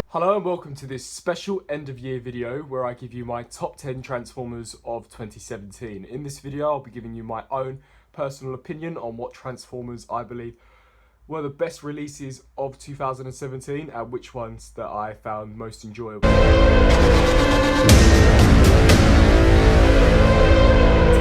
Hello and welcome to this special end of year video where I give you my top 10 Transformers of 2017. In this video I'll be giving you my own personal opinion on what Transformers I believe were the best releases of 2017 and which ones that I found most enjoyable. In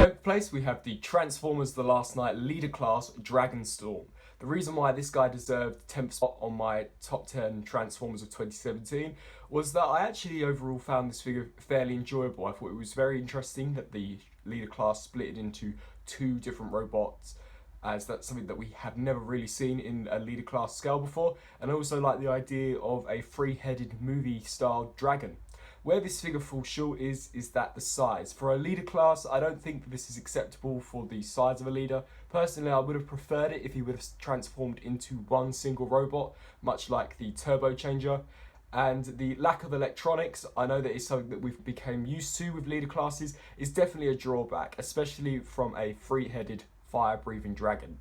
10th place we have the Transformers The Last Night leader class Dragonstorm. The reason why this guy deserved 10th spot on my top 10 Transformers of 2017 was that I actually overall found this figure fairly enjoyable. I thought it was very interesting that the leader class split it into two different robots, as that's something that we have never really seen in a leader class scale before, and I also like the idea of a three-headed movie style dragon. Where this figure falls short is that the size. For a leader class, I don't think that this is acceptable for the size of a leader. Personally, I would have preferred it if he would have transformed into one single robot, much like the Turbo Changer. And the lack of electronics, I know that is something that we've become used to with leader classes, is definitely a drawback, especially from a three-headed fire-breathing dragon.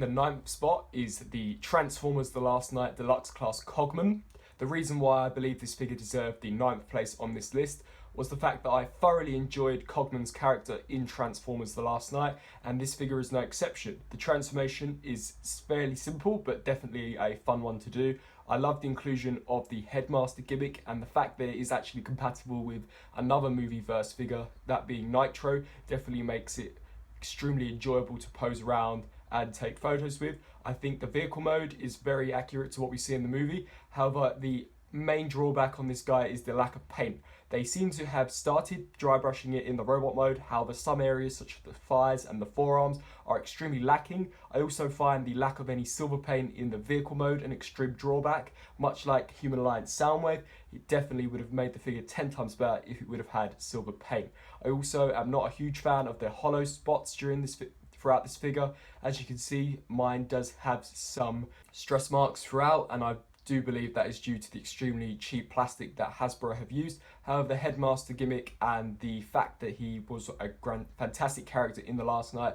The 9th spot is the Transformers The Last Night Deluxe class Cogman. The reason why I believe this figure deserved the 9th place on this list was the fact that I thoroughly enjoyed Cogman's character in Transformers The Last Night, and this figure is no exception. The transformation is fairly simple, but definitely a fun one to do. I love the inclusion of the Headmaster gimmick, and the fact that it is actually compatible with another movie-verse figure, that being Nitro, definitely makes it extremely enjoyable to pose around and take photos with. I think the vehicle mode is very accurate to what we see in the movie. However, the main drawback on this guy is the lack of paint. They seem to have started dry brushing it in the robot mode, however some areas such as the thighs and the forearms are extremely lacking. I also find the lack of any silver paint in the vehicle mode an extreme drawback. Much like Human Alliance Soundwave, it definitely would have made the figure 10 times better if it would have had silver paint. I also am not a huge fan of the hollow spots throughout this figure. As you can see, mine does have some stress marks throughout, and I do believe that is due to the extremely cheap plastic that Hasbro have used. However, the Headmaster gimmick and the fact that he was a fantastic character in The Last Night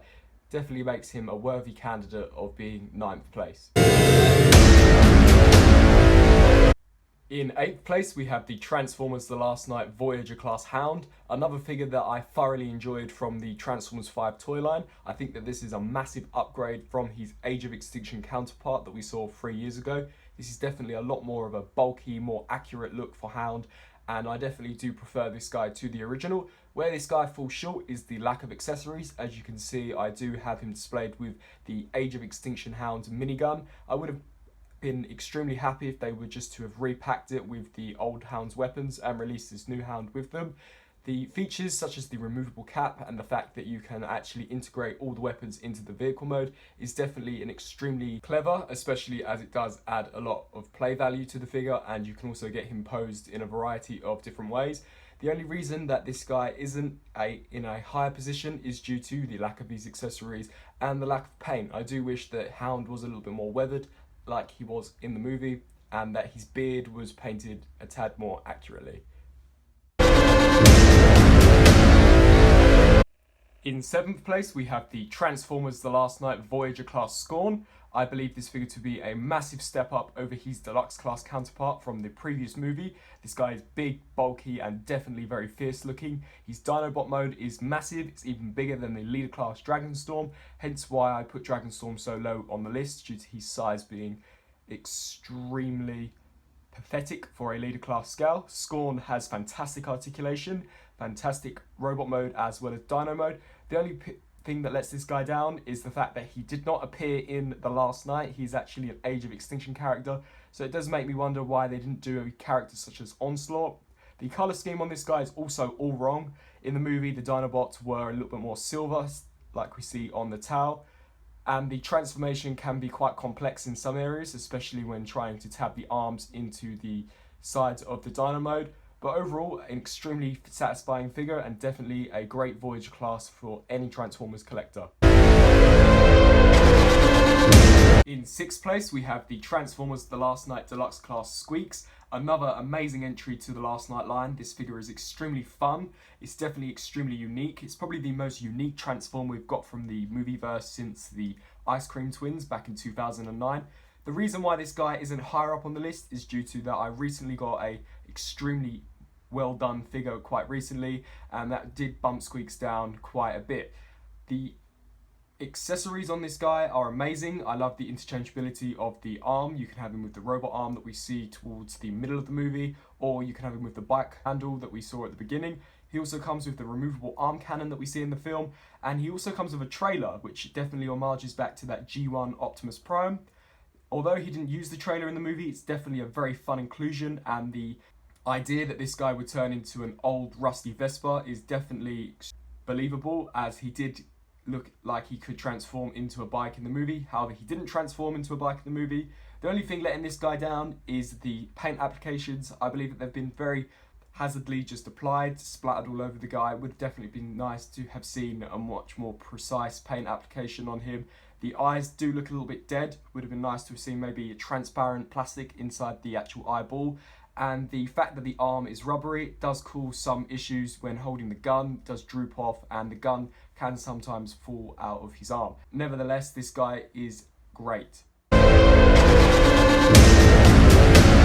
definitely makes him a worthy candidate of being 9th place. In 8th place, we have the Transformers The Last Night Voyager class Hound, another figure that I thoroughly enjoyed from the Transformers 5 toy line. I think that this is a massive upgrade from his Age of Extinction counterpart that we saw 3 years ago. This is definitely a lot more of a bulky, more accurate look for Hound, and I definitely do prefer this guy to the original. Where this guy falls short is the lack of accessories. As you can see, I do have him displayed with the Age of Extinction Hound minigun. I would have been extremely happy if they were just to have repacked it with the old Hound's weapons and released this new Hound with them. The features such as the removable cap and the fact that you can actually integrate all the weapons into the vehicle mode is definitely an extremely clever, especially as it does add a lot of play value to the figure, and you can also get him posed in a variety of different ways. The only reason that this guy isn't in a higher position is due to the lack of these accessories and the lack of paint. I do wish that Hound was a little bit more weathered like he was in the movie, and that his beard was painted a tad more accurately. In 7th place, we have the Transformers The Last Night Voyager class Scorn. I believe this figure to be a massive step up over his Deluxe class counterpart from the previous movie. This guy is big, bulky, and definitely very fierce looking. His Dinobot mode is massive. It's even bigger than the leader class Dragonstorm, hence why I put Dragonstorm so low on the list, due to his size being extremely pathetic for a leader class scale. Scorn has fantastic articulation, fantastic robot mode as well as Dino mode. The only thing that lets this guy down is the fact that he did not appear in The Last Night. He's actually an Age of Extinction character, so it does make me wonder why they didn't do a character such as Onslaught. The colour scheme on this guy is also all wrong. In the movie, the Dinobots were a little bit more silver, like we see on the towel, and the transformation can be quite complex in some areas, especially when trying to tab the arms into the sides of the Dino mode. But overall, an extremely satisfying figure and definitely a great Voyager class for any Transformers collector. In sixth place, we have the Transformers The Last Night Deluxe Class Squeaks. Another amazing entry to the Last Night line. This figure is extremely fun. It's definitely extremely unique. It's probably the most unique Transform we've got from the movieverse since the Ice Cream Twins back in 2009. The reason why this guy isn't higher up on the list is due to that I recently got a extremely well done figure quite recently, and that did bump Squeaks down quite a bit. The accessories on this guy are amazing. I love the interchangeability of the arm. You can have him with the robot arm that we see towards the middle of the movie, or you can have him with the bike handle that we saw at the beginning. He also comes with the removable arm cannon that we see in the film, and he also comes with a trailer, which definitely homages back to that G1 Optimus Prime. Although he didn't use the trailer in the movie, it's definitely a very fun inclusion, and the idea that this guy would turn into an old rusty Vespa is definitely believable, as he did look like he could transform into a bike in the movie. However, he didn't transform into a bike in the movie. The only thing letting this guy down is the paint applications. I believe that they've been very hazardly just applied, splattered all over the guy. It would have definitely been nice to have seen a much more precise paint application on him. The eyes do look a little bit dead. Would have been nice to have seen maybe a transparent plastic inside the actual eyeball. And the fact that the arm is rubbery does cause some issues when holding the gun, does droop off, and the gun can sometimes fall out of his arm. Nevertheless, this guy is great.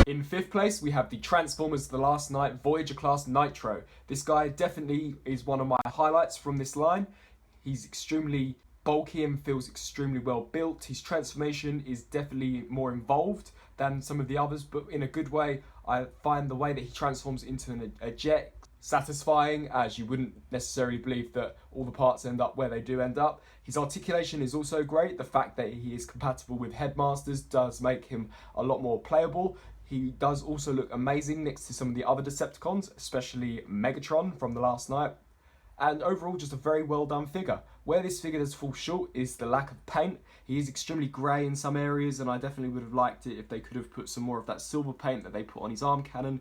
In fifth place, we have the Transformers The Last Night Voyager Class Nitro. This guy definitely is one of my highlights from this line. He's extremely bulky and feels extremely well built. His transformation is definitely more involved than some of the others, but in a good way. I find the way that he transforms into a jet satisfying, as you wouldn't necessarily believe that all the parts end up where they do end up. His articulation is also great. The fact that he is compatible with Headmasters does make him a lot more playable. He does also look amazing next to some of the other Decepticons, especially Megatron from The Last Night. And overall, just a very well done figure. Where this figure does fall short is the lack of paint. He is extremely grey in some areas, and I definitely would have liked it if they could have put some more of that silver paint that they put on his arm cannon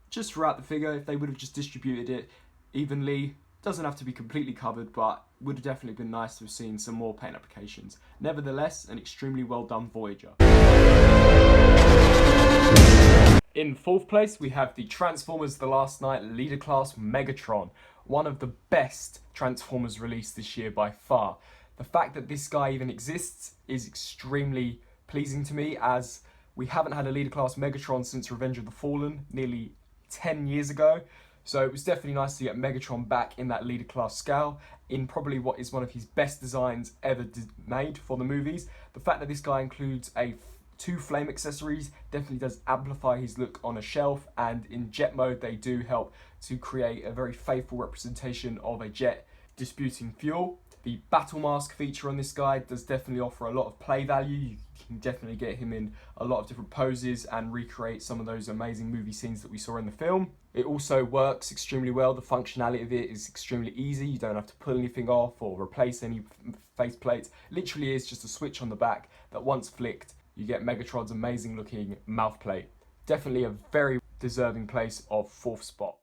just throughout the figure. If they would have just distributed it evenly, doesn't have to be completely covered, but would have definitely been nice to have seen some more paint applications. Nevertheless, an extremely well done Voyager. In fourth place, we have the Transformers The Last Night Leader Class Megatron. One of the best Transformers released this year by far. The fact that this guy even exists is extremely pleasing to me, as we haven't had a Leader Class Megatron since Revenge of the Fallen, nearly 10 years ago. So it was definitely nice to get Megatron back in that Leader Class scale, in probably what is one of his best designs ever made for the movies. The fact that this guy includes two flame accessories definitely does amplify his look on a shelf, and in jet mode they do help to create a very faithful representation of a jet disputing fuel. The battle mask feature on this guy does definitely offer a lot of play value. You can definitely get him in a lot of different poses and recreate some of those amazing movie scenes that we saw in the film. It also works extremely well. The functionality of it is extremely easy. You don't have to pull anything off or replace any face plates. Literally is just a switch on the back that once flicked, you get Megatron's amazing looking mouth plate. Definitely a very deserving place of fourth spot.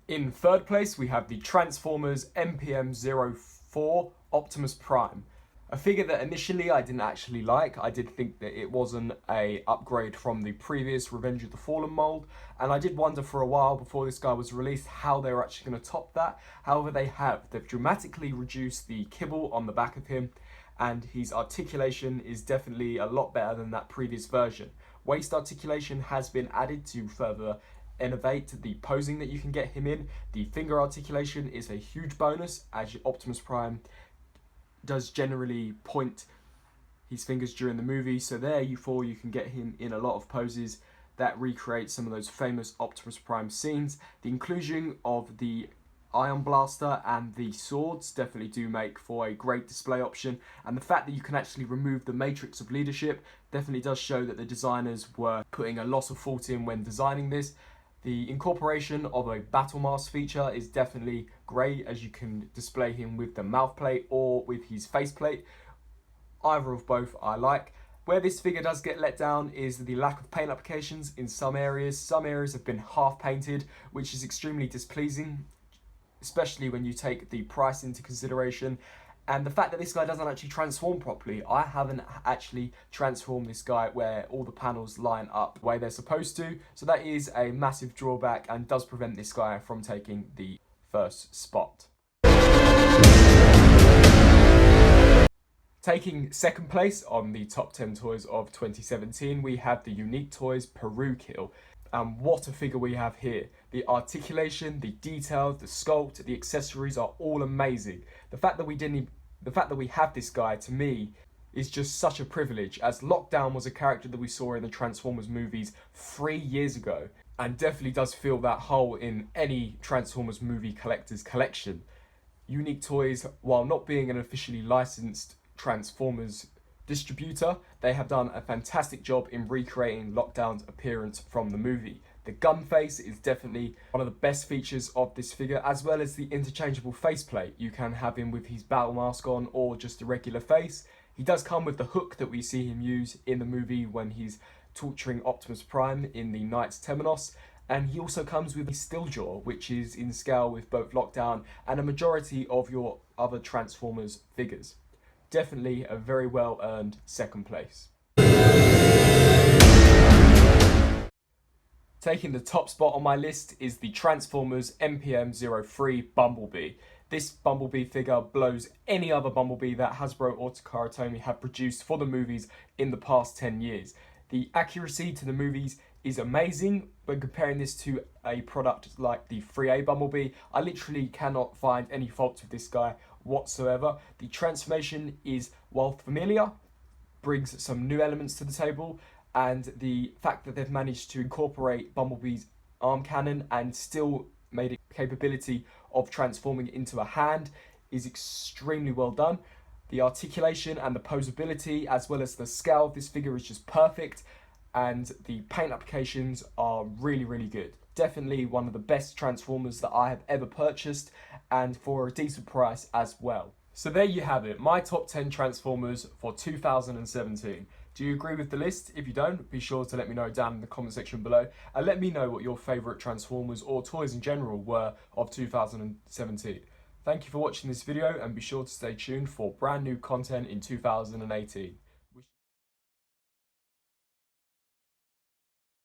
In third place, we have the Transformers MPM Zero 4 Optimus Prime. A figure that initially I didn't actually like. I did think that it wasn't an upgrade from the previous Revenge of the Fallen mold, and I did wonder for a while before this guy was released how they were actually going to top that. However, they have. They've dramatically reduced the kibble on the back of him, and his articulation is definitely a lot better than that previous version. Waist articulation has been added to further innovate the posing that you can get him in. The finger articulation is a huge bonus, as your Optimus Prime does generally point his fingers during the movie, so therefore you can get him in a lot of poses that recreate some of those famous Optimus Prime scenes. The inclusion of the Ion Blaster and the swords definitely do make for a great display option, and the fact that you can actually remove the matrix of leadership definitely does show that the designers were putting a lot of thought in when designing this. The incorporation of a battle mask feature is definitely great, as you can display him with the mouth plate or with his face plate. Either of both I like. Where this figure does get let down is the lack of paint applications in some areas. Some areas have been half painted, which is extremely displeasing, especially when you take the price into consideration. And the fact that this guy doesn't actually transform properly, I haven't actually transformed this guy where all the panels line up the way they're supposed to. So that is a massive drawback and does prevent this guy from taking the first spot. Taking second place on the top 10 toys of 2017, we have the Unique Toys Peru Kill. And what a figure we have here. The articulation, the detail, the sculpt, the accessories are all amazing. The fact that we have this guy, to me, is just such a privilege, as Lockdown was a character that we saw in the Transformers movies 3 years ago, and definitely does fill that hole in any Transformers movie collector's collection. Unique Toys, while not being an officially licensed Transformers distributor, they have done a fantastic job in recreating Lockdown's appearance from the movie. The gun face is definitely one of the best features of this figure, as well as the interchangeable faceplate. You can have him with his battle mask on or just a regular face. He does come with the hook that we see him use in the movie when he's torturing Optimus Prime in the Knights Temenos. And he also comes with a still jaw, which is in scale with both Lockdown and a majority of your other Transformers figures. Definitely a very well earned second place. Taking the top spot on my list is the Transformers MPM 03 Bumblebee. This Bumblebee figure blows any other Bumblebee that Hasbro or Takara Tomy have produced for the movies in the past 10 years. The accuracy to the movies is amazing. When comparing this to a product like the 3A Bumblebee, I literally cannot find any faults with this guy whatsoever. The transformation is, while familiar, brings some new elements to the table, and the fact that they've managed to incorporate Bumblebee's arm cannon and still made a capability of transforming into a hand is extremely well done. The articulation and the posability, as well as the scale of this figure, is just perfect, and the paint applications are really, really good. Definitely one of the best Transformers that I have ever purchased, and for a decent price as well. So there you have it, my top 10 Transformers for 2017. Do you agree with the list? If you don't, be sure to let me know down in the comment section below, and let me know what your favourite Transformers or toys in general were of 2017. Thank you for watching this video, and be sure to stay tuned for brand new content in 2018.